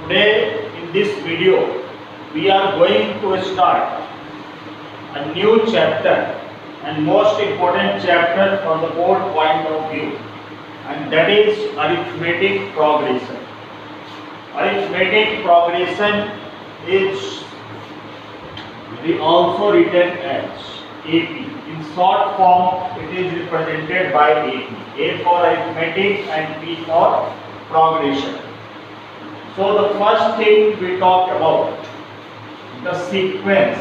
Today in this video we are going to start a new chapter and most important chapter from the board point of view, and that is arithmetic progression. Arithmetic progression is also written as AP. In short form it is represented by AP. A for arithmetic and P for progression. So the first thing we talk about the sequence.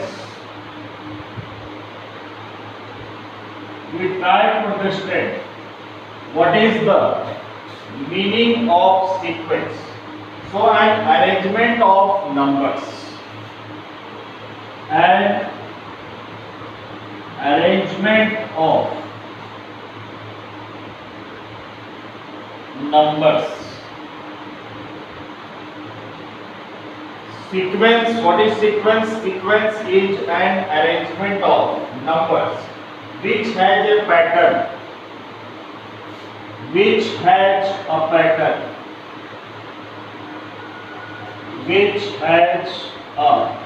We try to understand what is the meaning of sequence. So an arrangement of numbers. An arrangement of numbers. Sequence, what is sequence? Sequence is an arrangement of numbers which has a pattern. Which has a pattern. Which has a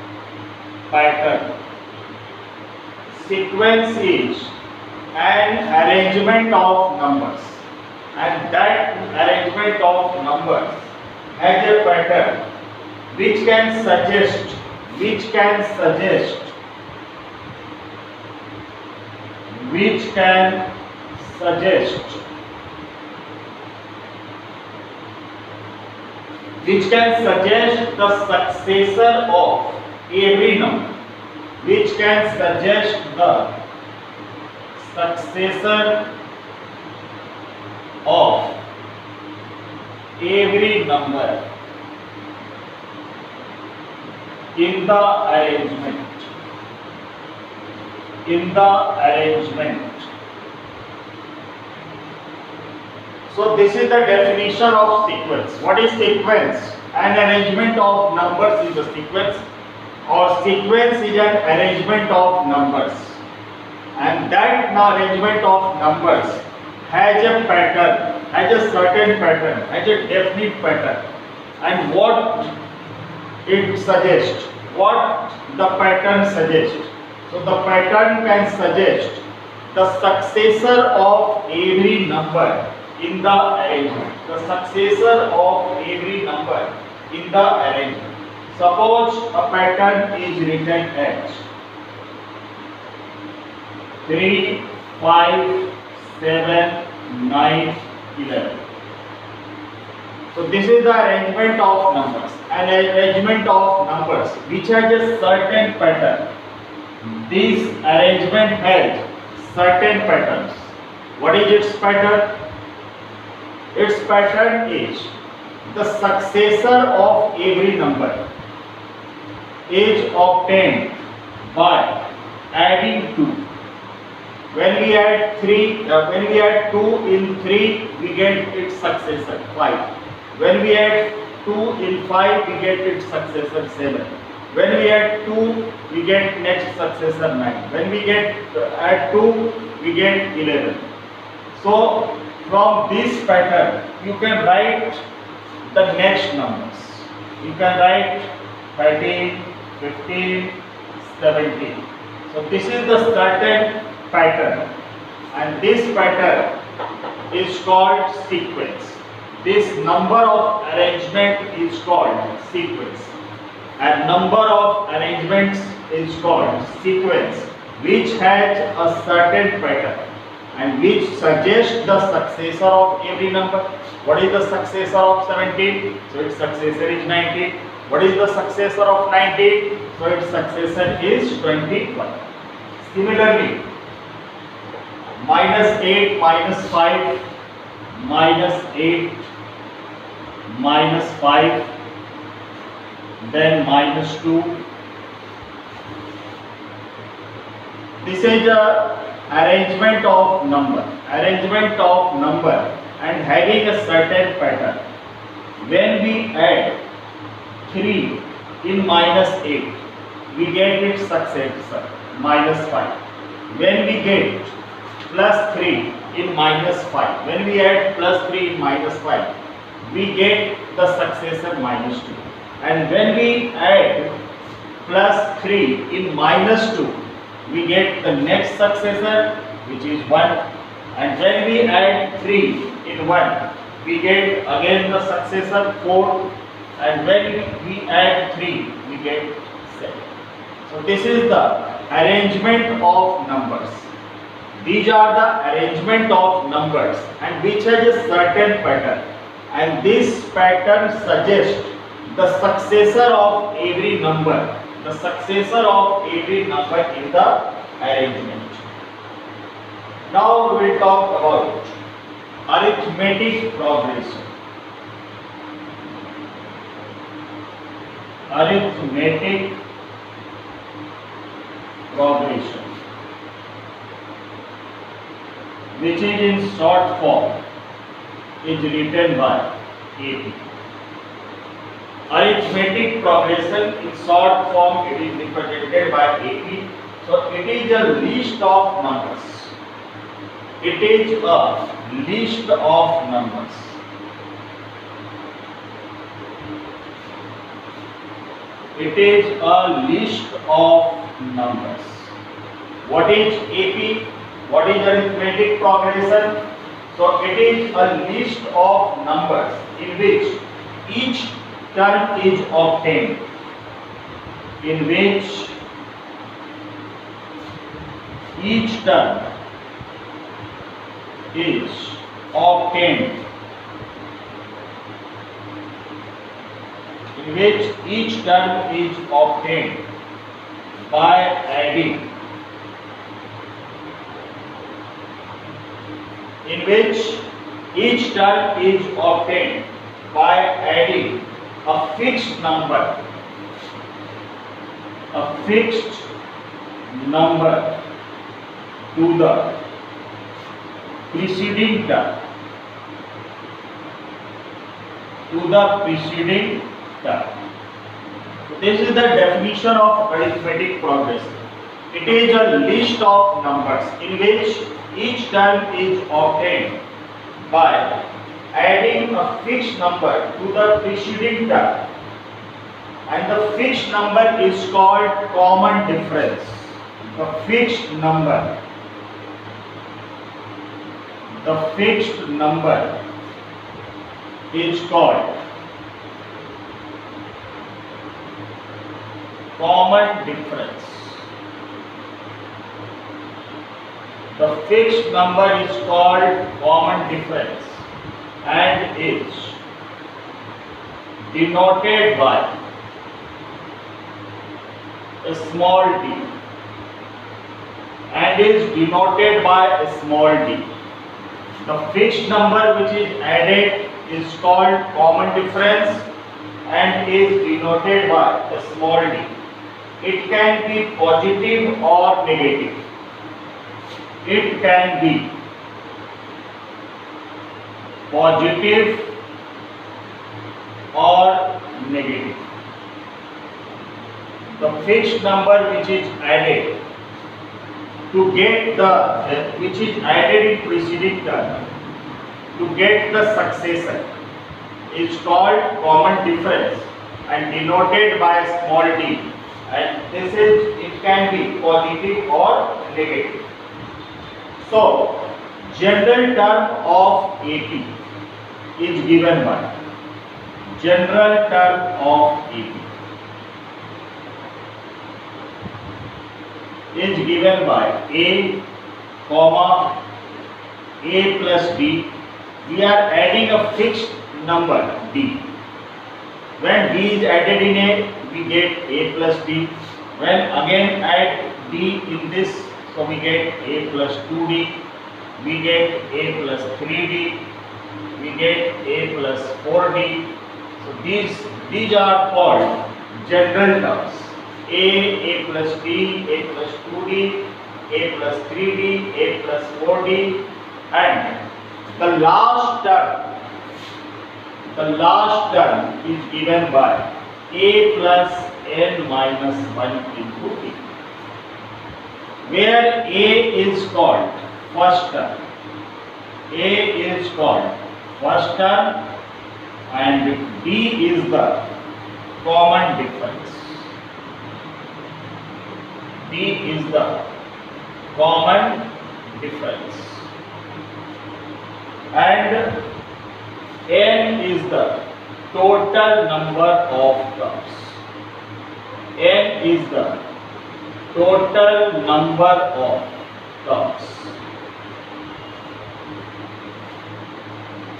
pattern. Sequence is an arrangement of numbers, and that arrangement of numbers has a pattern which can suggest which can suggest the successor of every number. Which can suggest the successor of every number in the arrangement. So this is the definition of sequence. What is sequence? An arrangement of numbers is a sequence, or sequence is an arrangement of numbers, and that arrangement of numbers has a pattern, has a certain pattern, has a definite pattern, and what it suggests, what the pattern suggests. So the pattern can suggest the successor of every number in the arrangement. The successor of every number in the arrangement. Suppose a pattern is written as 3, 5, 7, 9, 11. So this is the arrangement of numbers. An arrangement of numbers which has a certain pattern. This arrangement has certain patterns. What is its pattern? Its pattern is the successor of every number is obtained by adding 2. When we add 2 in 3, we get its successor 5. When we add 2 in 5, we get its successor 7. When we add 2, we get next successor 9. When we add 2, we get 11. So from this pattern, you can write the next numbers. You can write 13, 15, 17. So this is the certain pattern, and this pattern is called sequence. This number of arrangement is called sequence, and number of arrangements is called sequence, which has a certain pattern and which suggests the successor of every number. What is the successor of 17? So its successor is 19. What is the successor of 19? So its successor is 21. Similarly, minus 8, minus 5, minus 8, minus 5, then minus 2. This is a arrangement of number. Arrangement of number and having a certain pattern. When we add 3 in minus 8, we get its successor minus 5. When we get plus 3 in minus 5, when we add plus 3 in minus 5, we get the successor minus 2. and when we add plus 3 in minus 2, we get the next successor, which is 1, and when we add 3 in 1, we get again the successor 4, and when we add 3, we get 7. So this is the arrangement of numbers. These are the arrangement of numbers and which has a certain pattern, and this pattern suggests the successor of every number, the successor of every number in the arrangement. Now we will talk about arithmetic progression. Arithmetic progression, which is in short form, is written by AP. Arithmetic progression in short form, it is represented by AP. So it is a list of numbers. It is a list of numbers. It is a list of numbers. What is AP? What is arithmetic progression? So it is a list of numbers in which each term is obtained. In which each term is obtained. In which each term is obtained by adding. In which each term is obtained by adding a fixed number. A fixed number to the preceding term. To the preceding term. So this is the definition of arithmetic progression. It is a list of numbers in which each term is obtained by adding a fixed number to the preceding term, and the fixed number is called common difference. The fixed number is called common difference. The fixed number is called common difference and is denoted by a small d. And is denoted by a small d. The fixed number which is added is called common difference and is denoted by a small d. It can be positive or negative. It can be positive or negative. The fixed number which is added to get the which is added in preceding term to get the successor is called common difference and denoted by a small d, and this is, it can be positive or negative. So general term of AP is given by general term of AP is given by a comma a plus d. We are adding a fixed number d. When d is added in a, we get a plus d. When again add d in this, so we get a plus 2d, we get a plus 3d, we get a plus 4d. So these are called general terms. A plus d, a plus 2d, a plus 3d, a plus 4d, and the last term is given by a plus n minus 1 into d, where a is called first term. A is called first term and d is the common difference. D is the common difference. And N is the total number of terms. N is the total number of terms.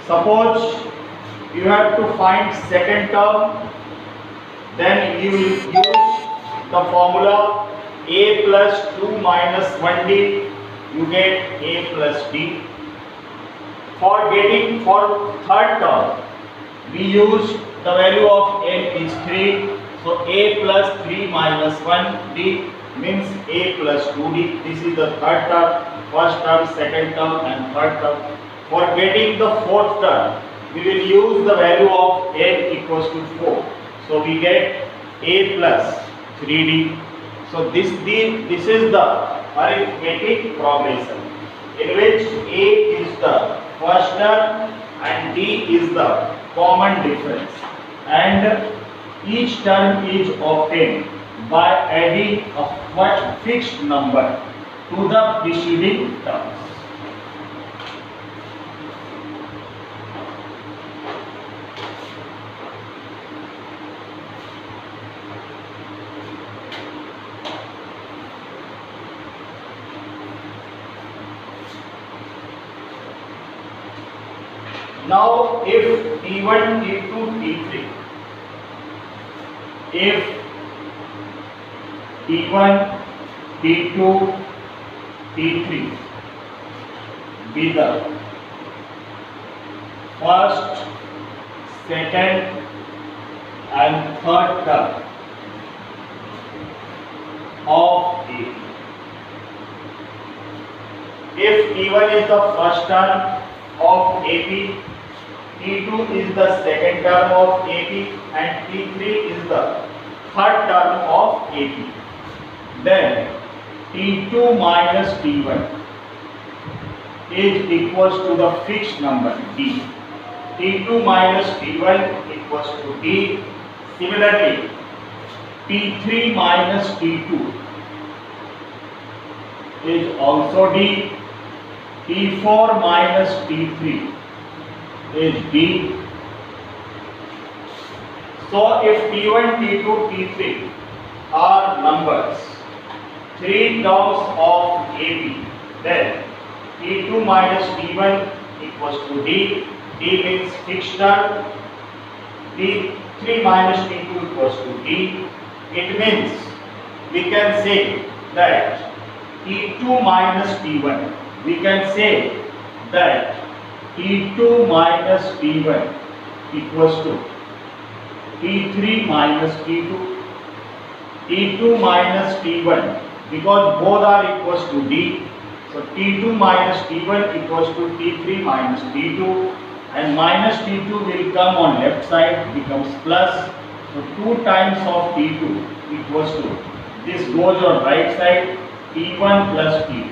Suppose you have to find second term, then you will use the formula a plus 2 minus 1d, you get a plus d. For third term, we use the value of n is 3, so a plus 3 minus 1d means a plus 2d. This is the third term, first term, second term and third term. For getting the fourth term, we will use the value of n equals to 4. So we get a plus 3d. So this is the arithmetic progression in which a is the first term and d is the common difference, and each term is obtained by adding a fixed number to the preceding terms. Now, if T1, T2, T3, if T1, T2, T3 be the first, second and third term of AP. If T1 is the first term of AP, T2 is the second term of AP and T3 is the third term of AP, then T2 minus T1 is equals to the fixed number D. T2 minus T1 equals to D. Similarly, T3 minus T2 is also D. T4 minus T3 is D. So if T1, T2, T3 are numbers, three terms of AP, then T2 minus T1 equals to D. D means fixed term. T3 minus T2 equals to D. It means we can say that T2 minus T1, we can say that T2 minus T1 equals to T3 minus T2. T2 minus T1, because both are equals to D, so T2 minus T1 equals to T3 minus T2, and minus T2 will come on left side, becomes plus, so 2 times of T2 equals to, this goes on right side, T1 plus T2.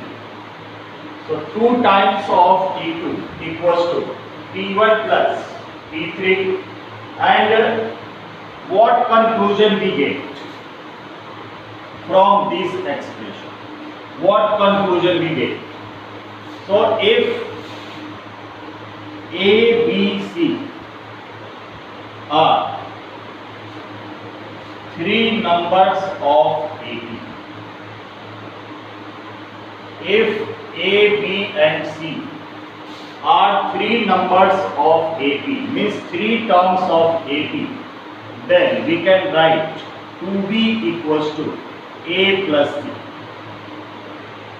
So 2 times of T2 equals to T1 plus T3, and what conclusion we get from this expression? What conclusion we get? So if A, B, C are 3 numbers of AP, if A, B and C are 3 numbers of AP, means 3 terms of AP, then we can write 2B equals to A plus C.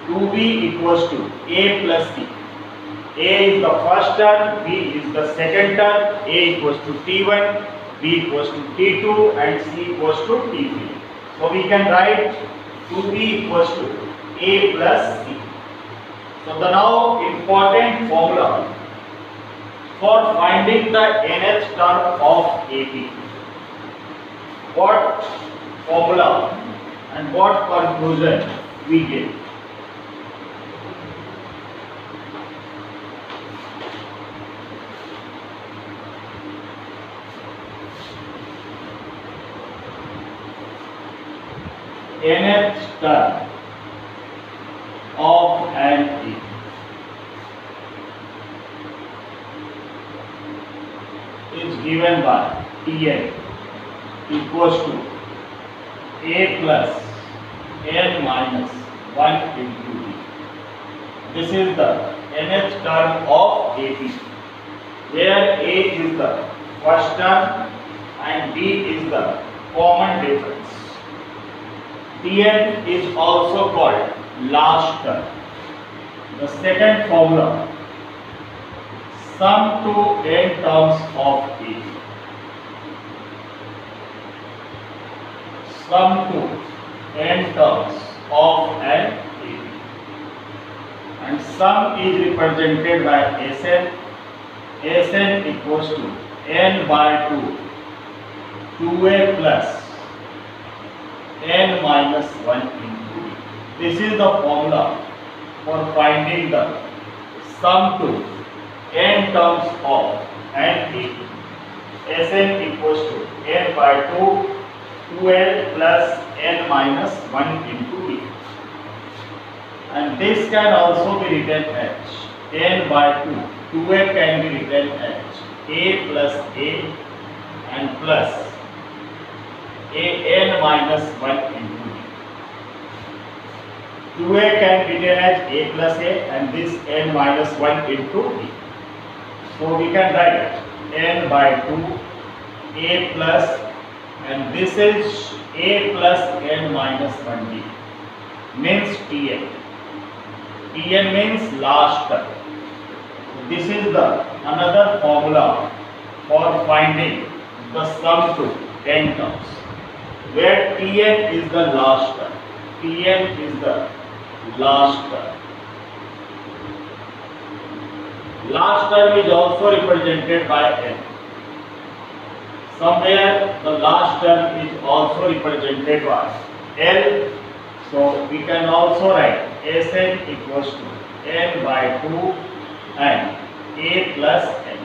2B equals to A plus C. A is the first term, B is the second term, A equals to T1, B equals to T2 and C equals to T3. So we can write 2B equals to A plus C. So the now important formula for finding the nth term of AP. What formula and what conclusion we get? nth term of an AP is given by Tn equals to a plus n minus 1 into d. This is the nth term of AP, where a is the first term and d is the common difference. Tn is also called last term. The second formula, sum to n terms of AP. Sum to n terms of an AP. And sum is represented by Sn. Sn equals to n by 2, 2a plus n minus 1 into d. This is the formula for finding the sum to n terms of an AP. Sn equals to n by 2, 2l plus n minus 1 into d. And this can also be written as n by 2. 2a can be written as a plus a and plus a n minus 1 into d. 2a can be written as a plus a and this n minus 1 into d. So we can write n by 2 a plus and this is a plus n minus 1d means Tn. Tn means last term. This is the another formula for finding the sum to n terms, where Tn is the last term. Tn is the last term. Last term is also represented by n. Somewhere the last term is also represented by L. So we can also write Sn equals to n by 2 and a plus n,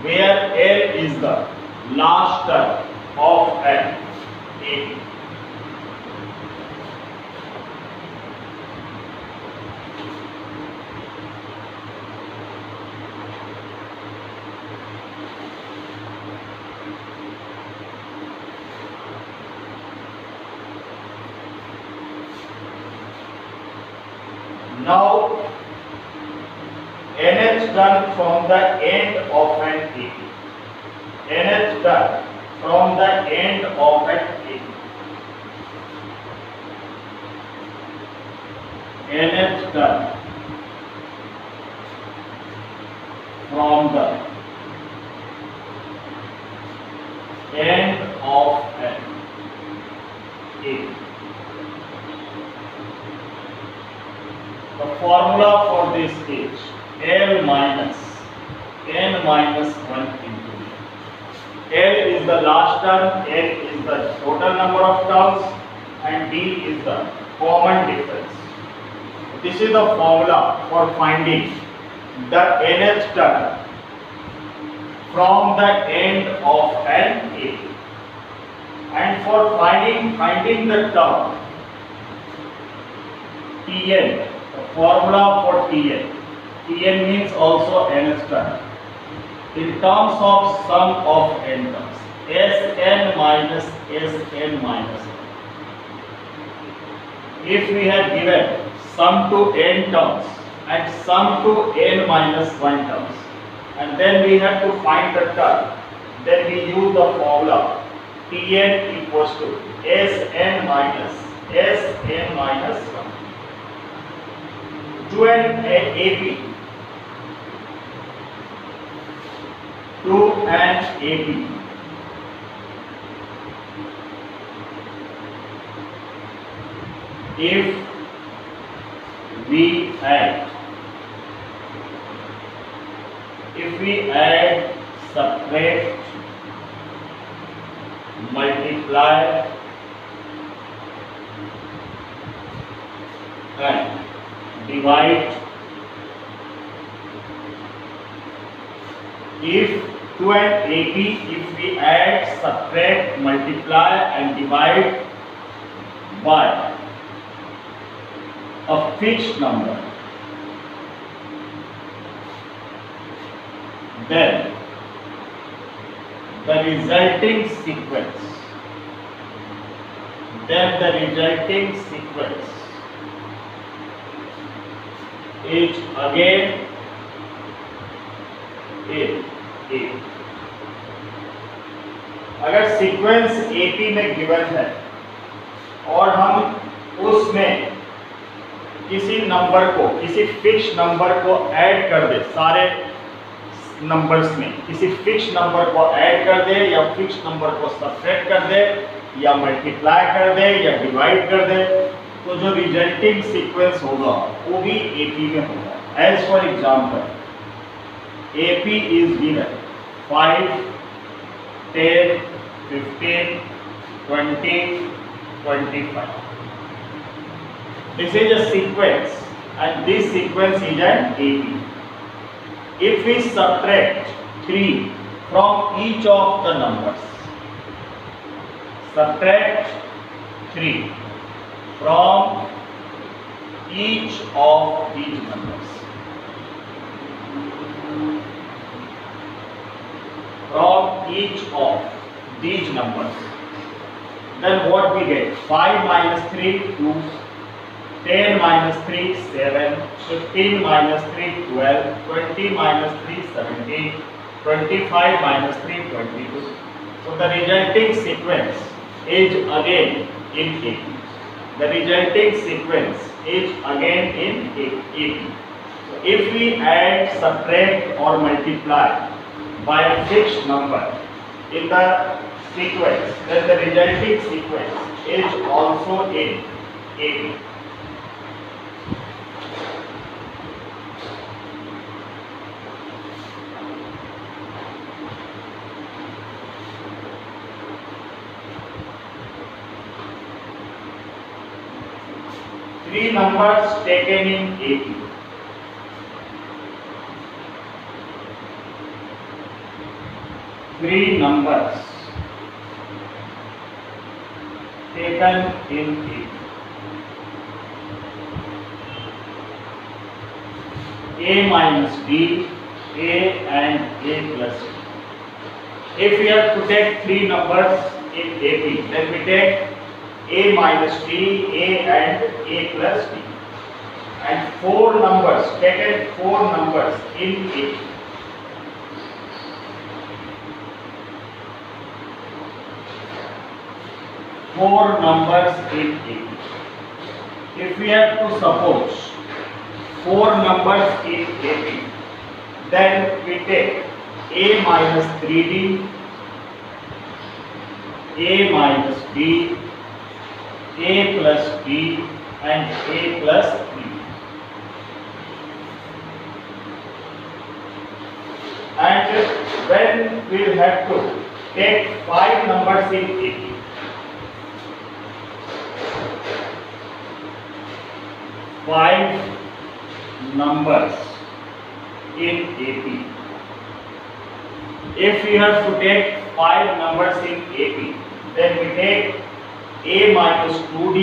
where L is the last term of an AP. Now, nth term from the end of an AP. Nth term from the end of an AP. Nth term from the end of an AP. The formula for this is L minus n minus 1 into d. L is the last term, n is the total number of terms and d is the common difference. This is the formula for finding the nth term from the end of an AP. And for finding the term Tn, the formula for Tn. Tn means also nth term. In terms of sum of n terms, Sn minus Sn minus 1. If we have given sum to n terms and sum to n minus 1 terms, and then we have to find the term, then we use the formula Tn equals to Sn minus 1. To an AP, if we add, subtract, multiply and divide, if to an AP, if we add, subtract, multiply and divide by a fixed number, then the resulting sequence is again A. अगर sequence AP में given है और हम उसमें किसी number को, किसी fix number को ऐड कर दे, सारे नंबर्स में किसी फिक्स नंबर को ऐड कर दे या फिक्स नंबर को सब्ट्रैक्ट कर दे या मल्टीप्लाई कर दे या डिवाइड कर दे, तो जो रिजल्टिंग सीक्वेंस होगा वो भी AP में होगा। As for example, AP is given 5, 10, 15, 20, 25. This is a sequence and this sequence is an AP. If we subtract 3 from each of the numbers, subtract 3 from each of these numbers, then what we get? 5 minus 3, 2, 10 minus 3, 7, 15 minus 3, 12, 20 minus 3, 17, 25 minus 3, 22. So the resulting sequence is again in AP. The resulting sequence is again in AP. So if we add, subtract or multiply by a fixed number in the sequence, then the resulting sequence is also in AP. Three numbers taken in AP. Three numbers taken in AP. A minus B, A and A plus B. If we have to take three numbers in AP, then we take A minus B, A and A plus B. And four numbers, taken four numbers in AP. Four numbers in AP. If we have to suppose four numbers in AP, then we take A minus 3D, A minus B, A plus B and A plus B. And when we will have to take five numbers in AP, five numbers in AP. If we have to take five numbers in AP, then we take A minus 2D,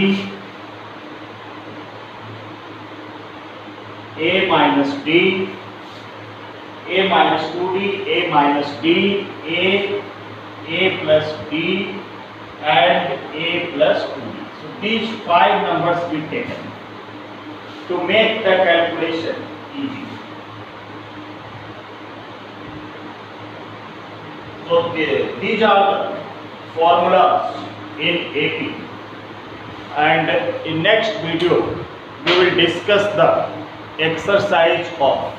A minus D, A minus 2D, A minus D, A plus D and A plus 2D. So these five numbers will be taken to make the calculation easy. So these are the formulas in AP, and in next video we will discuss the exercise of